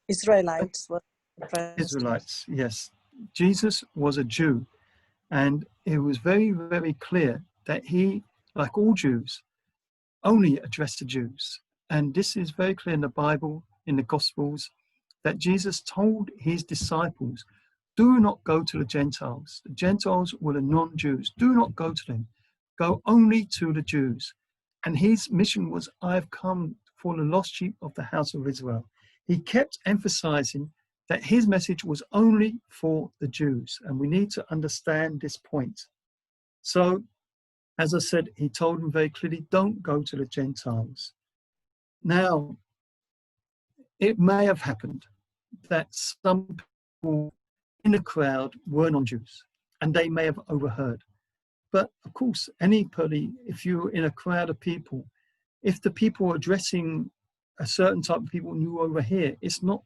Israelites. Israelites, yes. Jesus was a Jew, and it was very, very clear that he, like all Jews, only addressed the Jews. And this is very clear in the Bible, in the Gospels, that Jesus told his disciples, do not go to the Gentiles. The Gentiles were the non-Jews. Do not go to them. Go only to the Jews. And his mission was, I've come for the lost sheep of the house of Israel. He kept emphasizing that his message was only for the Jews. And we need to understand this point. So, as I said, he told them very clearly, don't go to the Gentiles. Now, it may have happened that some people in the crowd were non-Jews, and they may have overheard. But of course, anybody, if you're in a crowd of people, if the people are addressing a certain type of people and you overhear, it's not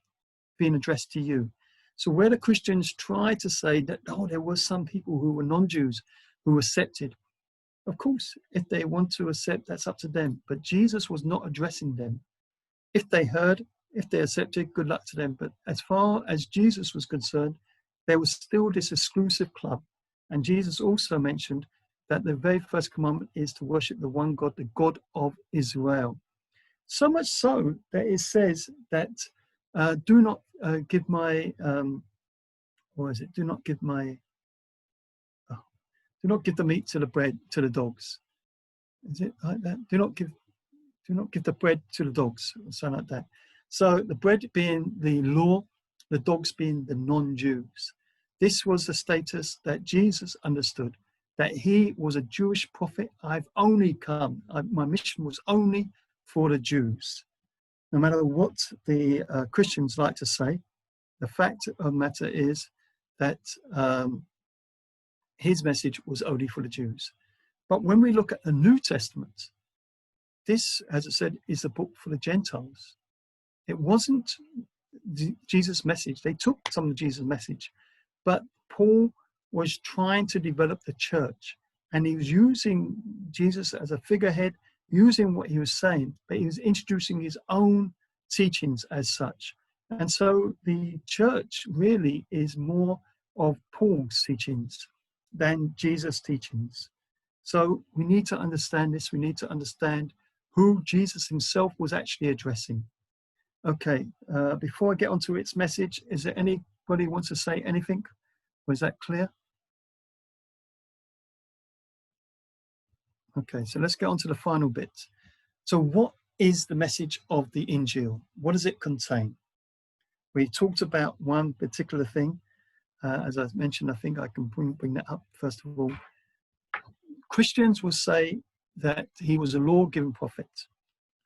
being addressed to you. So where the Christians try to say that, oh, there were some people who were non-Jews who accepted, of course, if they want to accept, that's up to them. But Jesus was not addressing them. If they heard, if they accepted, good luck to them. But as far as Jesus was concerned, there was still this exclusive club. And Jesus also mentioned that the very first commandment is to worship the one God, the God of Israel. So much so that it says that do not give my, what is it? Do not give my, do not give the meat to the bread to the dogs. Is it like that? Do not give the bread to the dogs, or something like that. So the bread being the law, the dogs being the non-Jews. This was the status that Jesus understood, that he was a Jewish prophet. I've only come, my mission was only for the Jews. No matter what the Christians like to say, the fact of the matter is that his message was only for the Jews. But when we look at the New Testament, this, as I said, is a book for the Gentiles. It wasn't Jesus' message. They took some of Jesus' message, but Paul was trying to develop the church, and he was using Jesus as a figurehead, using what he was saying, but he was introducing his own teachings as such. And so the church really is more of Paul's teachings than Jesus' teachings. So we need to understand this. We need to understand who Jesus himself was actually addressing. Okay, before I get onto its message, is there any anybody wants to say anything? Was that clear? Okay, so let's get on to the final bit. So what is the message of the Injil? What does it contain? We talked about one particular thing. As I mentioned, I think I can bring that up first of all. Christians will say that he was a law-giving prophet.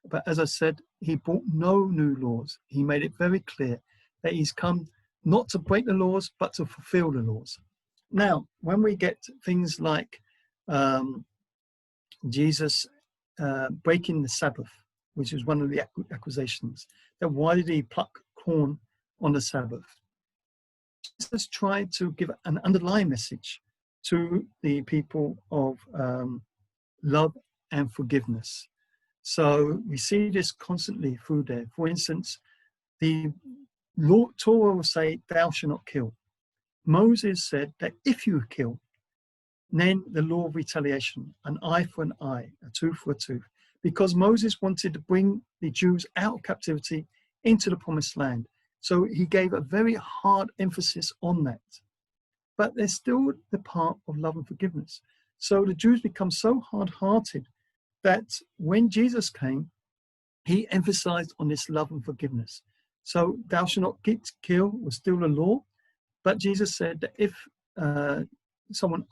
But as I said, he brought no new laws. He made it very clear that he's come not to break the laws, but to fulfill the laws. Now, when we get things like Jesus breaking the Sabbath, which is one of the accusations, that why did he pluck corn on the Sabbath? Jesus tried to give an underlying message to the people of love and forgiveness. So we see this constantly through there. For instance, the Torah will say, thou shalt not kill. Moses said that if you kill, then the law of retaliation, an eye for an eye, a tooth for a tooth, because Moses wanted to bring the Jews out of captivity into the promised land. So he gave a very hard emphasis on that. But there's still the part of love and forgiveness. So the Jews become so hard-hearted that when Jesus came, he emphasized on this love and forgiveness. So thou shalt not kill was still a law, but Jesus said that if someone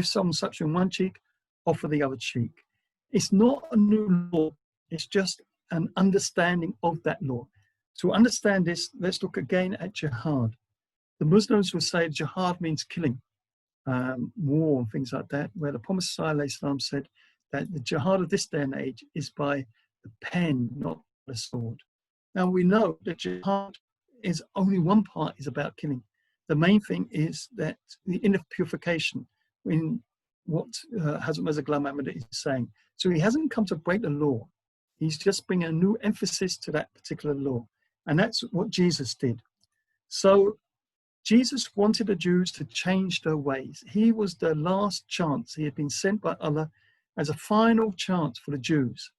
slaps you on one cheek, offer the other cheek. It's not a new law, it's just an understanding of that law. To understand this, let's look again at jihad. The Muslims will say jihad means killing, war and things like that, where the Prophet ﷺ said that the jihad of this day and age is by the pen, not the sword. Now we know that jihad is only one part is about killing. The main thing is that the inner purification in what Hazrat Mirza Ghulam Ahmad is saying. So he hasn't come to break the law. He's just bringing a new emphasis to that particular law. And that's what Jesus did. So Jesus wanted the Jews to change their ways. He was the last chance. He had been sent by Allah as a final chance for the Jews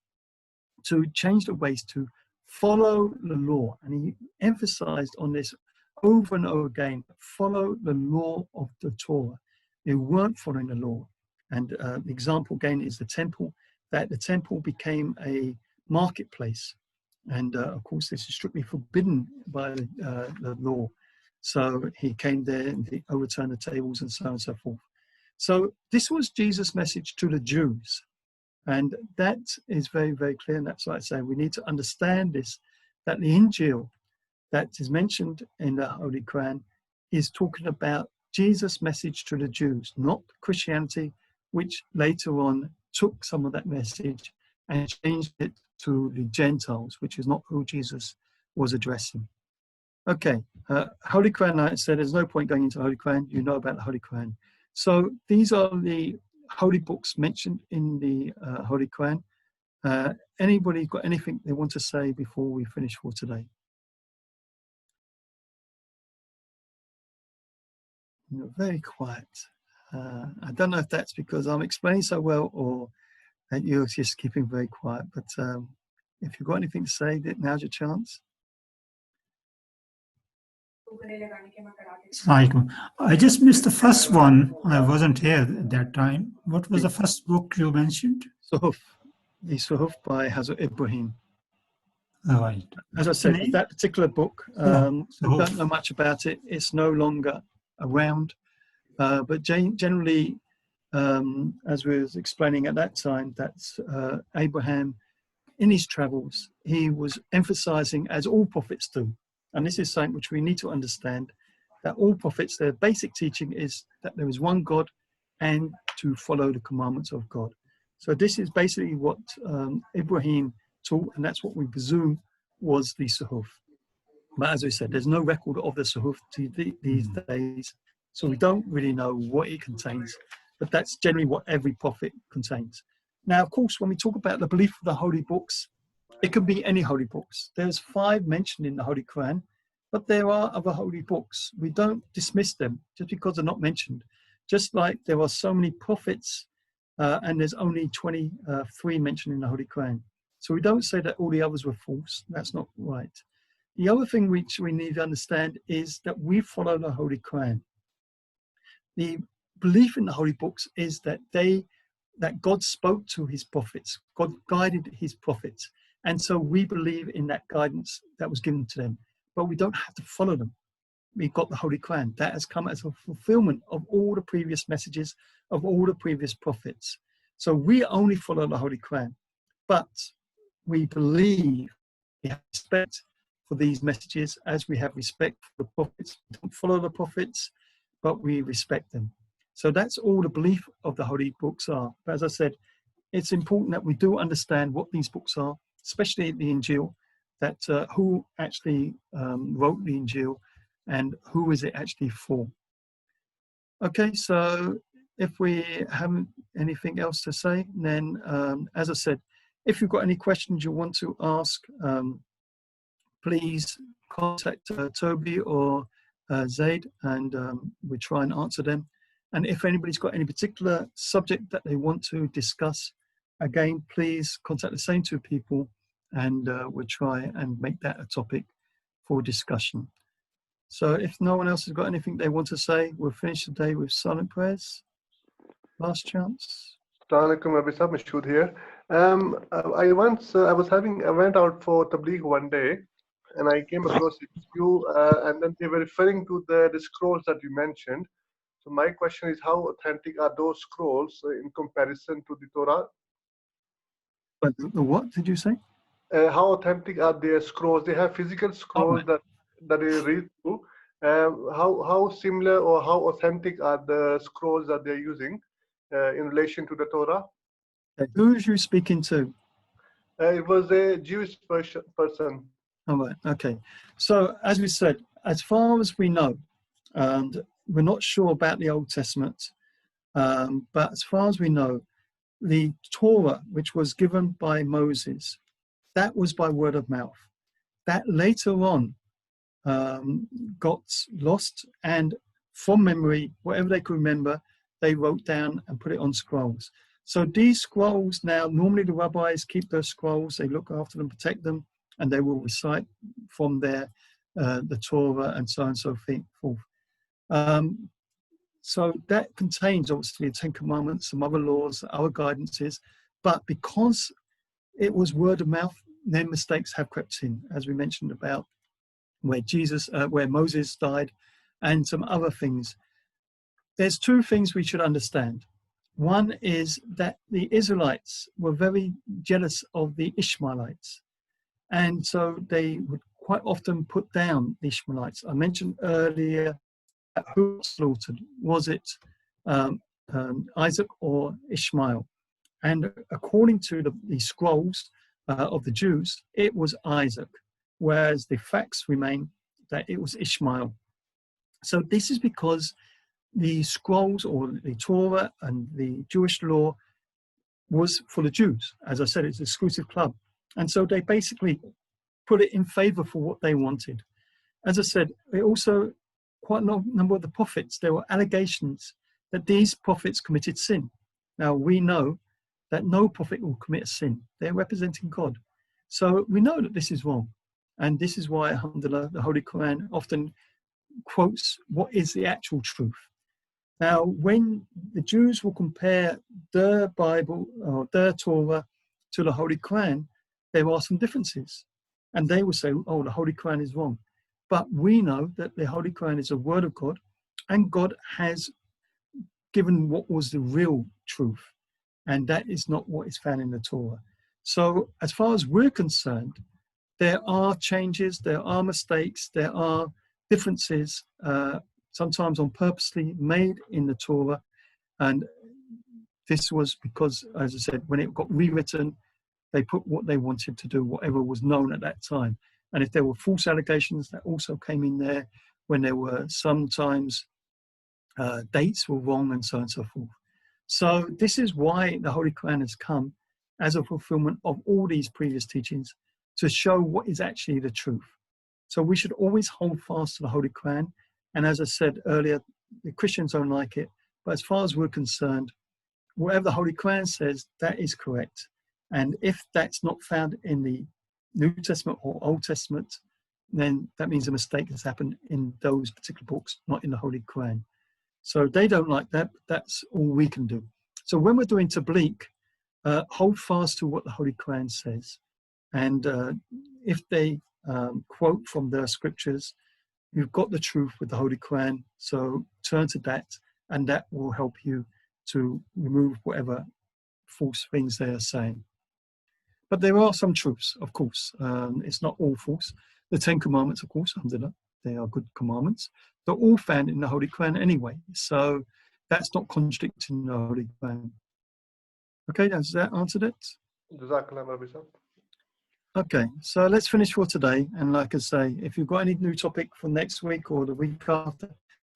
to change their ways, to follow the law. And he emphasized on this over and over again, follow the law of the Torah. They weren't following the law. And the example again is the temple, that the temple became a marketplace. And of course, this is strictly forbidden by the law. So he came there and he overturned the tables and so on and so forth. So this was Jesus' message to the Jews. And that is very, very clear. And that's why I say we need to understand this, that the Injil that is mentioned in the Holy Quran is talking about Jesus' message to the Jews, not Christianity, which later on took some of that message and changed it to the Gentiles, which is not who Jesus was addressing. Okay, Holy Quran, I said there's no point going into the Holy Quran. You know about the Holy Quran. So these are the holy books mentioned in the Holy Quran. Anybody got anything they want to say before we finish for today? You're very quiet. I don't know if that's because I'm explaining so well or that you're just keeping very quiet. But if you've got anything to say, now's your chance. I just missed the first one. I wasn't here at that time. What was the first book you mentioned? Suhuf, the Suhuf by Hazrat Ibrahim. Oh, right. As I said, that particular book, I don't know much about it. It's no longer around. But generally, as we was explaining at that time, that's Abraham, in his travels, he was emphasizing, as all prophets do, and this is something which we need to understand, that all prophets, their basic teaching is that there is one God and to follow the commandments of God. So this is basically what Ibrahim taught, and that's what we presume was the Suhuf. But as we said, there's no record of the Suhuf these days, so we don't really know what it contains, but that's generally what every prophet contains. Now, of course, when we talk about the belief of the holy books, it can be any holy books. There's 5 mentioned in the Holy Quran, but there are other holy books. We don't dismiss them just because they're not mentioned. Just like there are so many prophets, and there's only 23 mentioned in the Holy Quran. So we don't say that all the others were false. That's not right. the other thing which we need to understand is that we follow the Holy Qur'an. The belief in the holy books is that God spoke to his prophets, God guided his prophets, and so we believe in that guidance that was given to them, but we don't have to follow them. We've got the Holy Quran that has come as a fulfillment of all the previous messages of all the previous prophets. So we only follow the Holy Quran, but we believe we have respect for these messages as we have respect for the prophets. We don't follow the prophets, but we respect them. So that's all the belief of the holy books are. But as I said, it's important that we do understand what these books are, especially the Injil, that who actually wrote the Injil and who is it actually for. Okay, so if we haven't anything else to say, then as I said, if you've got any questions you want to ask, please contact Toby or Zaid, and we try and answer them. And if anybody's got any particular subject that they want to discuss, again, please contact the same two people, and we'll try and make that a topic for discussion. So if no one else has got anything they want to say, we'll finish the day with silent prayers. Last chance. Assalamu alaikum, Rabbi Sahib, Mashood here. I went out for Tabligh one day, and I came across a few, and then they were referring to the scrolls that you mentioned. So my question is, how authentic are those scrolls in comparison to the Torah? But the what did you say? How authentic are their scrolls? They have physical scrolls that they read through. How similar or how authentic are the scrolls that they're using in relation to the Torah? Who is you speaking to? It was a Jewish person. All right, okay. So as we said, as far as we know, and we're not sure about the Old Testament, but as far as we know, the Torah, which was given by Moses, that was by word of mouth. That later on got lost, and from memory, whatever they could remember, they wrote down and put it on scrolls. So these scrolls now, normally the rabbis keep those scrolls, they look after them, protect them, and they will recite from there the Torah and so on and so forth. So that contains obviously the Ten Commandments, some other laws, other guidances, but because it was word of mouth, then mistakes have crept in, as we mentioned about where Moses died, and some other things. There's two things we should understand. One is that the Israelites were very jealous of the Ishmaelites, and so they would quite often put down the Ishmaelites. I mentioned earlier who was slaughtered. Was it Isaac or Ishmael? And according to the scrolls of the Jews, it was Isaac, whereas the facts remain that it was Ishmael. So this is because the scrolls or the Torah and the Jewish law was for the Jews. As I said, it's an exclusive club. And so they basically put it in favor for what they wanted. As I said, it also, quite a number of the prophets, there were allegations that these prophets committed sin. Now we know that no prophet will commit a sin. They're representing God. So we know that this is wrong. And this is why, alhamdulillah, the Holy Quran often quotes what is the actual truth. Now, when the Jews will compare their Bible or their Torah to the Holy Quran, there are some differences. And they will say, oh, the Holy Quran is wrong. But we know that the Holy Quran is a word of God, and God has given what was the real truth. And that is not what is found in the Torah. So as far as we're concerned, there are changes, there are mistakes, there are differences, sometimes on purposely made in the Torah. And this was because, as I said, when it got rewritten, they put what they wanted to do, whatever was known at that time. And if there were false allegations, that also came in there, when there were sometimes dates were wrong and so on and so forth. So this is why the Holy Quran has come as a fulfillment of all these previous teachings, to show what is actually the truth. So we should always hold fast to the Holy Quran. And as I said earlier, the Christians don't like it, but as far as we're concerned, whatever the Holy Quran says, that is correct. And if that's not found in the New Testament or Old Testament, then that means a mistake has happened in those particular books, not in the Holy Quran. So they don't like that, but that's all we can do. So when we're doing Tabligh, hold fast to what the Holy Quran says. And if they quote from the scriptures, you've got the truth with the Holy Quran, so turn to that, and that will help you to remove whatever false things they are saying. But there are some truths, of course. It's not all false. The 10 Commandments, of course, alhamdulillah, they are good commandments. They're all found in the Holy Quran anyway, so that's not contradicting the Holy Quran. Okay, has that answered it? Jazakallah, Rabbi Sahib. Okay, so let's finish for today. And like I say, if you've got any new topic for next week or the week after,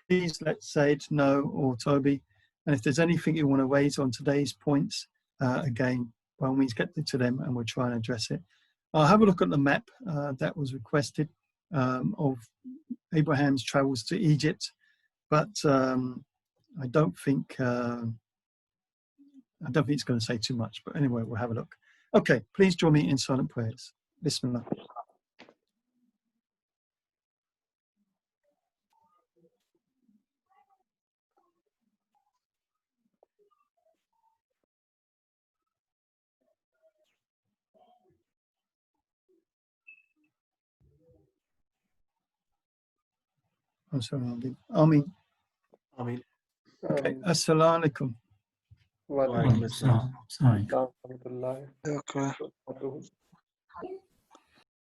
please let Said know or Toby. And if there's anything you want to raise on today's points, again, by all means get to them and we'll try and address it. I'll have a look at the map that was requested of Abraham's travels to Egypt, but I don't think it's going to say too much. But anyway, we'll have a look. Okay, please join me in silent prayers. Bismillah. Ameen. Ameen. Okay, assalamu alaikum. Wa Wa alaikum assalam. Sorry. alaikum assalam.